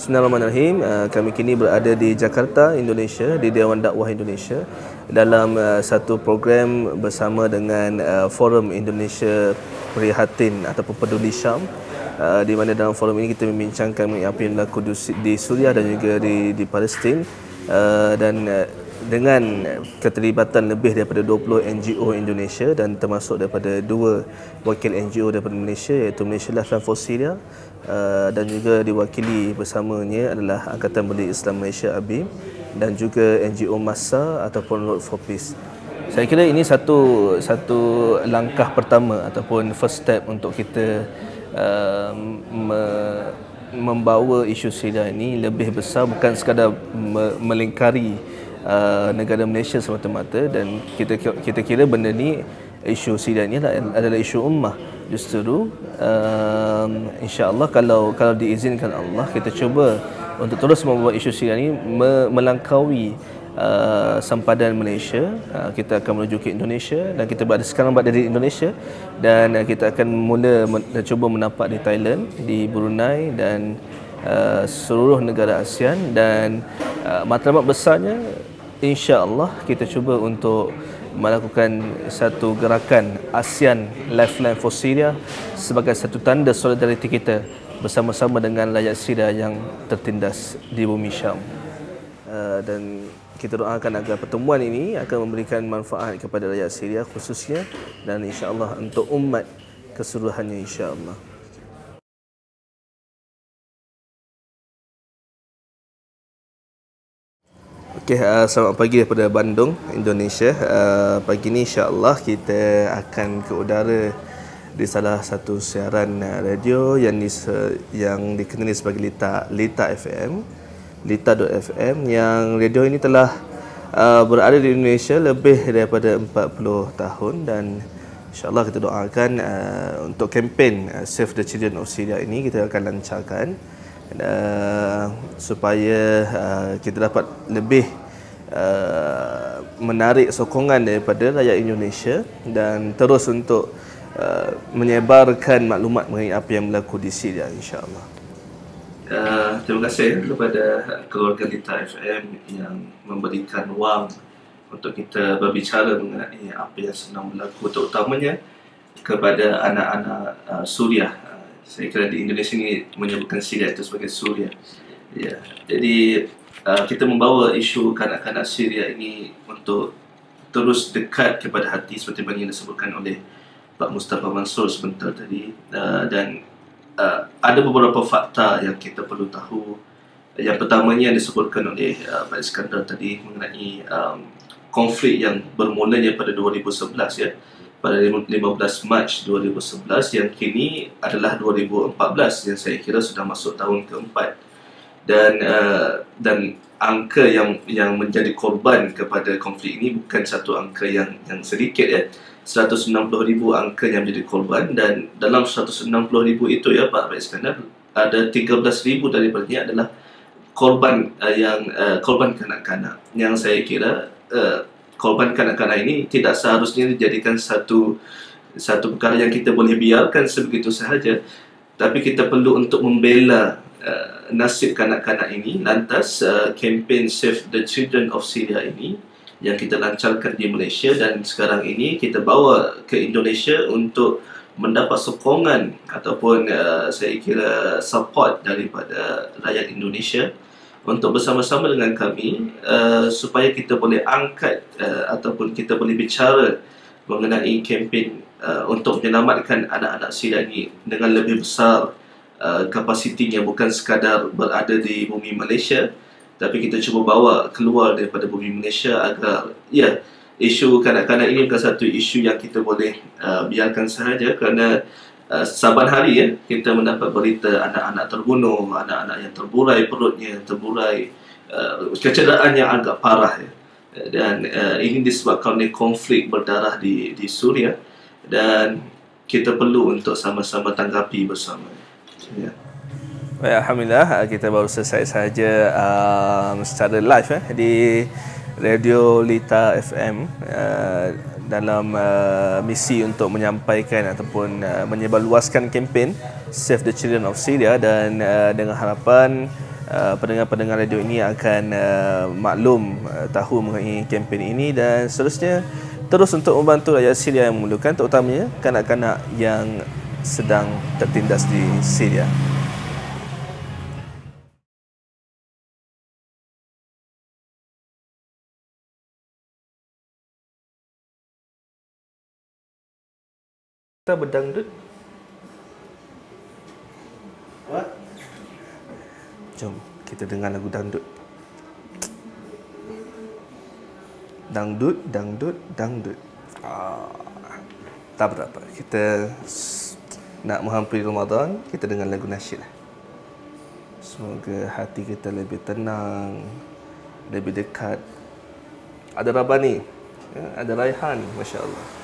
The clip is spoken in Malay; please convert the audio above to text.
Bismillahirrahmanirrahim. Kami kini berada di Jakarta, Indonesia, di Dewan Dakwah Indonesia dalam satu program bersama dengan Forum Indonesia Prihatin ataupun Peduli Syam, di mana dalam forum ini kita membincangkan apa yang berlaku di Suriah dan juga di Palestin, dan dengan keterlibatan lebih daripada 20 NGO Indonesia dan termasuk daripada 2 wakil NGO daripada Malaysia, iaitu Malaysia Lifeline for Syria, dan juga diwakili bersamanya adalah Angkatan Bela Islam Malaysia ABIM dan juga NGO Massa ataupun Road for Peace. Saya kira ini satu langkah pertama ataupun first step untuk kita membawa isu Syria ini lebih besar, bukan sekadar melingkari negara Malaysia semata-mata, dan kita kira benda ni, isu Syria ni adalah isu ummah. Justru insya-Allah kalau diizinkan Allah, kita cuba untuk terus membawa isu Syria ni melangkaui sempadan Malaysia. Kita akan menuju ke Indonesia dan kita sekarang berada di Indonesia, dan kita akan cuba menapak di Thailand, di Brunei dan seluruh negara ASEAN, dan matlamat besarnya insya-Allah kita cuba untuk melakukan satu gerakan ASEAN Lifeline for Syria sebagai satu tanda solidariti kita bersama-sama dengan rakyat Syria yang tertindas di bumi Syam. Dan kita doakan agar pertemuan ini akan memberikan manfaat kepada rakyat Syria khususnya, dan insya-Allah untuk umat keseluruhannya insya-Allah. Okey, selamat pagi daripada Bandung, Indonesia. Pagi ni insya-Allah kita akan ke udara di salah satu siaran radio yang dikenali sebagai Lita FM, Lita.fm, yang radio ini telah berada di Indonesia lebih daripada 40 tahun, dan insya-Allah kita doakan untuk kempen Save the Children of Syria ini kita akan lancarkan supaya kita dapat lebih menarik sokongan daripada rakyat Indonesia dan terus untuk menyebarkan maklumat mengenai apa yang berlaku di Syria insya-Allah. Terima kasih kepada keluarga Lita FM yang memberikan wang untuk kita berbicara mengenai apa yang sedang berlaku, terutamanya kepada anak-anak Suriah. Saya kira di Indonesia ini menyebutkan Syria itu sebagai Suriah. Ya, jadi kita membawa isu kanak-kanak Syria ini untuk terus dekat kepada hati seperti yang disebutkan oleh Pak Mustafa Mansur sebentar tadi, dan ada beberapa fakta yang kita perlu tahu. Yang pertamanya yang disebutkan oleh Pak Iskandar tadi mengenai konflik yang bermulanya pada 2011, ya, pada 15 Mac 2011 yang kini adalah 2014, yang saya kira sudah masuk tahun keempat, dan angka yang menjadi korban kepada konflik ini bukan satu angka yang sedikit, ya. 160,000 angka yang menjadi korban, dan dalam 160,000 itu, ya Pak Iskandar, ada 13,000 daripadanya adalah korban korban kanak-kanak, yang saya kira korban kanak-kanak ini tidak seharusnya dijadikan satu perkara yang kita boleh biarkan sebegitu sahaja, tapi kita perlu untuk membela nasib kanak-kanak ini. Lantas kempen Save the Children of Syria ini yang kita lancarkan di Malaysia, dan sekarang ini kita bawa ke Indonesia untuk mendapat sokongan ataupun saya kira support daripada rakyat Indonesia untuk bersama-sama dengan kami supaya kita boleh angkat ataupun kita boleh bicara mengenai kempen untuk menyelamatkan anak-anak Syria ini dengan lebih besar kapasitinya, bukan sekadar berada di bumi Malaysia, tapi kita cuba bawa keluar daripada bumi Malaysia agar, ya, isu kanak-kanak ini bukan satu isu yang kita boleh biarkan sahaja, kerana saban hari, ya, kita mendapat berita anak-anak terbunuh, anak-anak yang terburai perutnya, terburai, kecederaan yang agak parah, ya. Dan ini disebabkan oleh konflik berdarah di Suriah, dan kita perlu untuk sama-sama tanggapi bersama, ya. Baik, alhamdulillah kita baru selesai saja secara live di Radio Lita FM dalam misi untuk menyampaikan ataupun menyebarluaskan kempen Save the Children of Syria, dan dengan harapan pendengar-pendengar radio ini akan maklum, tahu mengenai kempen ini, dan seterusnya terus untuk membantu rakyat Syria yang memerlukan, terutamanya kanak-kanak yang sedang tertindas di Syria. Kita berdangdut. What? Jom kita dengar lagu dangdut. Dangdut, dangdut, dangdut. Tak apa. Kita nak menghampiri Ramadan, kita dengar lagu nasyid lah. Semoga hati kita lebih tenang, lebih dekat. Ada Rabani, ada Raihan, Masya Allah.